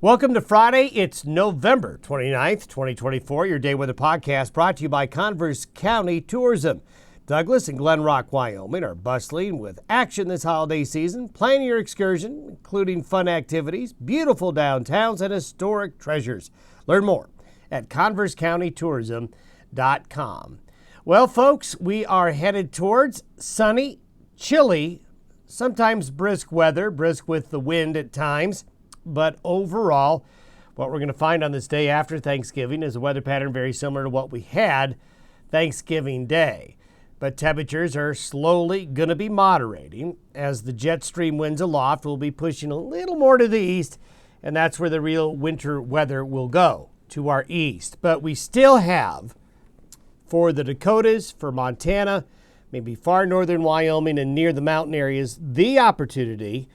Welcome to Friday. It's November 29th, 2024. Your Day Weather Podcast brought to you by Converse County Tourism. Douglas and Glen Rock, Wyoming are bustling with action this holiday season. Plan your excursion, including fun activities, beautiful downtowns, and historic treasures. Learn more at conversecountytourism.com. Well, folks, we are headed towards sunny, chilly, sometimes brisk weather, brisk with the wind at times. But overall, what we're going to find on this day after Thanksgiving is a weather pattern very similar to what we had Thanksgiving Day. But temperatures are slowly going to be moderating as the jet stream winds aloft will be pushing a little more to the east, and that's where the real winter weather will go, to our east. But we still have, for the Dakotas, for Montana, maybe far northern Wyoming and near the mountain areas, the opportunity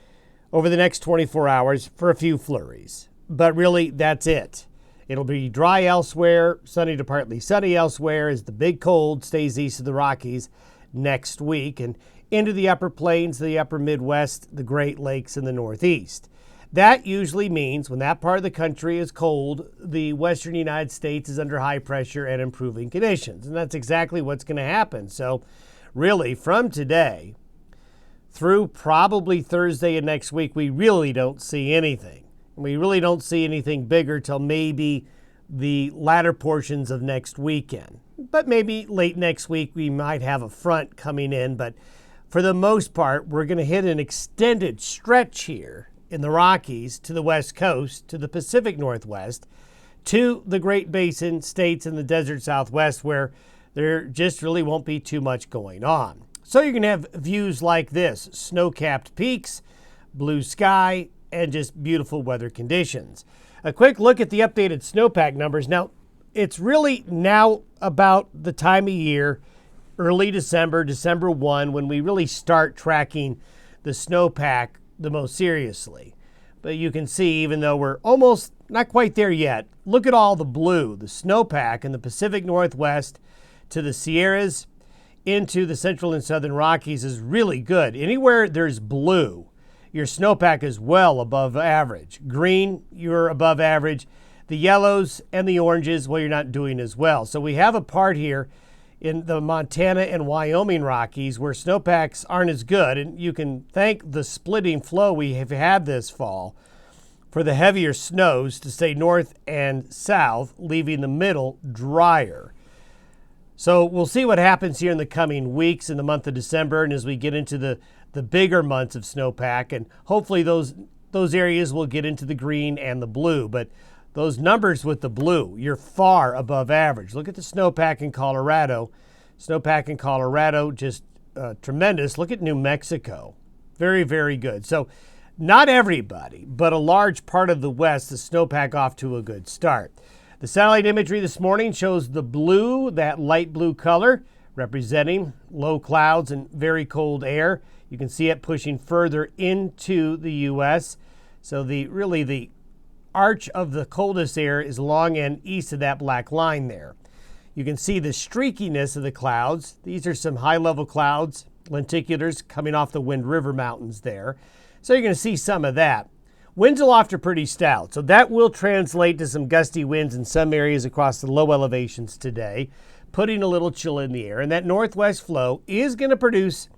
over the next 24 hours for a few flurries. But really, that's it. It'll be dry elsewhere, sunny to partly sunny elsewhere as the big cold stays east of the Rockies next week and into the upper plains, the upper Midwest, the Great Lakes, and the Northeast. That usually means when that part of the country is cold, the western United States is under high pressure and improving conditions. And that's exactly what's going to happen. So really, from today through probably Thursday and next week, we really don't see anything. We really don't see anything bigger till maybe the latter portions of next weekend. But maybe late next week, we might have a front coming in. But for the most part, we're going to hit an extended stretch here in the Rockies to the West Coast, to the Pacific Northwest, to the Great Basin states and the desert Southwest, where there just really won't be too much going on. So you're going to have views like this: snow-capped peaks, blue sky, and just beautiful weather conditions. A quick look at the updated snowpack numbers. Now, it's really now about the time of year, early December, December 1, when we really start tracking the snowpack the most seriously. But you can see, even though we're almost not quite there yet, look at all the blue. The snowpack in the Pacific Northwest to the Sierras into the central and southern Rockies is really good. Anywhere there's blue, your snowpack is well above average. Green, you're above average. The yellows and the oranges, well, you're not doing as well. So we have a part here in the Montana and Wyoming Rockies where snowpacks aren't as good. And you can thank the splitting flow we have had this fall for the heavier snows to stay north and south, leaving the middle drier. So we'll see what happens here in the coming weeks in the month of December and as we get into the bigger months of snowpack. And hopefully those areas will get into the green and the blue. But those numbers with the blue, you're far above average. Look at the snowpack in Colorado. Snowpack in Colorado, just tremendous. Look at New Mexico. Very, very good. So not everybody, but a large part of the West, the snowpack off to a good start. The satellite imagery this morning shows the blue, that light blue color, representing low clouds and very cold air. You can see it pushing further into the U.S. So the arch of the coldest air is along and east of that black line there. You can see the streakiness of the clouds. These are some high-level clouds, lenticulars coming off the Wind River Mountains there. So you're going to see some of that. Winds aloft are pretty stout, so that will translate to some gusty winds in some areas across the low elevations today, putting a little chill in the air. And that northwest flow is going to produce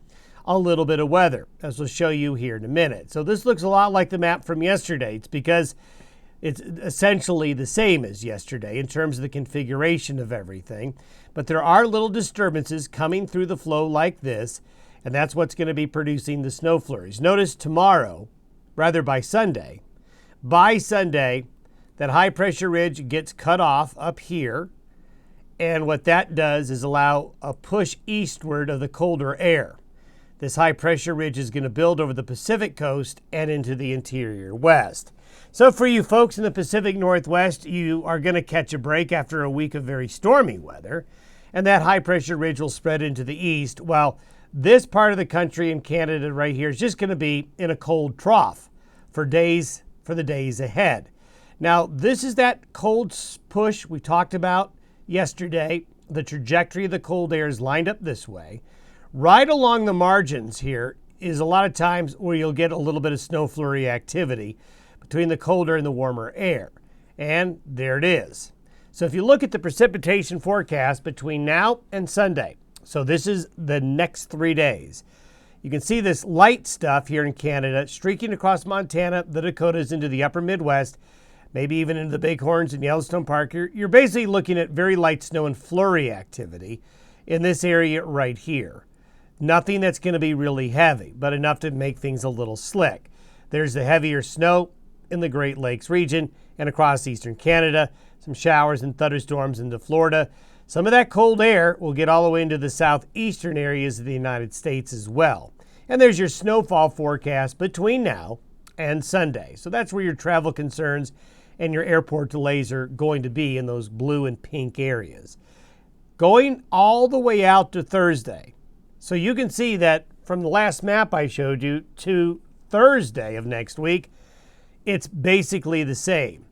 a little bit of weather, as we'll show you here in a minute. So this looks a lot like the map from yesterday. It's because it's essentially the same as yesterday in terms of the configuration of everything. But there are little disturbances coming through the flow like this, and that's what's going to be producing the snow flurries. Notice tomorrow, by Sunday, that high pressure ridge gets cut off up here. And what that does is allow a push eastward of the colder air. This high pressure ridge is going to build over the Pacific coast and into the interior west. So for you folks in the Pacific Northwest, you are going to catch a break after a week of very stormy weather. And that high pressure ridge will spread into the east, while this part of the country in Canada right here is just going to be in a cold trough for the days ahead. Now, this is that cold push we talked about yesterday. The trajectory of the cold air is lined up this way. Right along the margins here is a lot of times where you'll get a little bit of snow flurry activity. between the colder and the warmer air. And there it is. So if you look at the precipitation forecast between now and Sunday, so this is the next 3 days, you can see this light stuff here in Canada streaking across Montana, the Dakotas, into the upper Midwest, maybe even into the Bighorns and Yellowstone Park. You're basically looking at very light snow and flurry activity in this area right here. Nothing that's going to be really heavy, but enough to make things a little slick. There's the heavier snow in the Great Lakes region and across eastern Canada. Some showers and thunderstorms into Florida. Some of that cold air will get all the way into the southeastern areas of the United States as well. And there's your snowfall forecast between now and Sunday. So that's where your travel concerns and your airport delays are going to be, in those blue and pink areas. Going all the way out to Thursday. So you can see that from the last map I showed you to Thursday of next week, it's basically the same.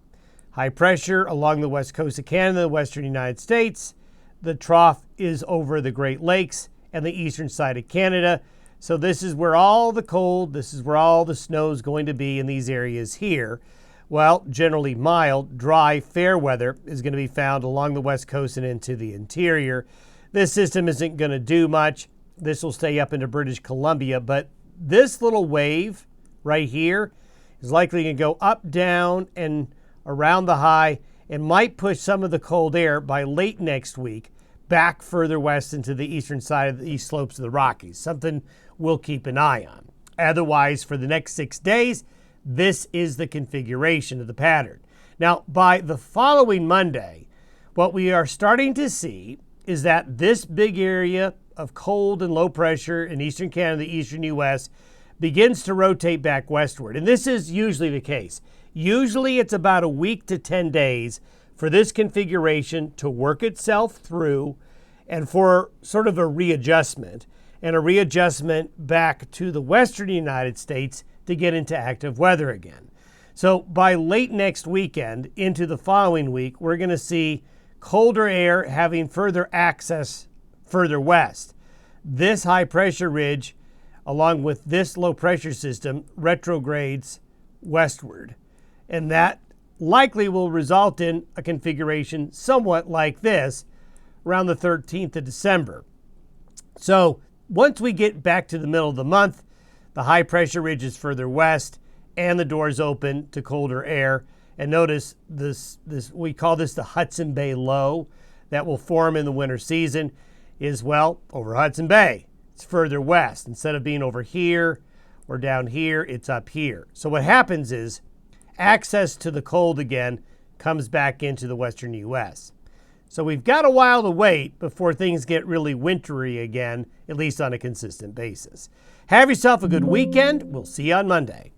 High pressure along the west coast of Canada, the western United States. The trough is over the Great Lakes and the eastern side of Canada. So this is where all the cold, this is where all the snow is going to be in these areas here. Well, generally mild, dry, fair weather is going to be found along the west coast and into the interior. This system isn't going to do much. This will stay up into British Columbia, but this little wave right here is likely to go up, down, and around the high, and might push some of the cold air by late next week back further west into the eastern side of the east slopes of the Rockies. Something we'll keep an eye on. Otherwise, for the next 6 days, this is the configuration of the pattern. Now, by the following Monday, what we are starting to see is that this big area of cold and low pressure in eastern Canada, the eastern U.S., begins to rotate back westward. And this is usually the case. Usually it's about a week to 10 days for this configuration to work itself through and for sort of a readjustment, and a readjustment back to the western United States to get into active weather again. So by late next weekend into the following week, we're going to see colder air having further access further west. This high pressure ridge, along with this low pressure system, retrogrades westward. And that likely will result in a configuration somewhat like this around the 13th of December. So once we get back to the middle of the month, the high pressure ridge is further west and the doors open to colder air. And notice this we call this the Hudson Bay low that will form in the winter season is, well, over Hudson Bay. It's further west. Instead of being over here or down here, it's up here. So what happens is access to the cold again comes back into the western U.S. So we've got a while to wait before things get really wintry again, at least on a consistent basis. Have yourself a good weekend. We'll see you on Monday.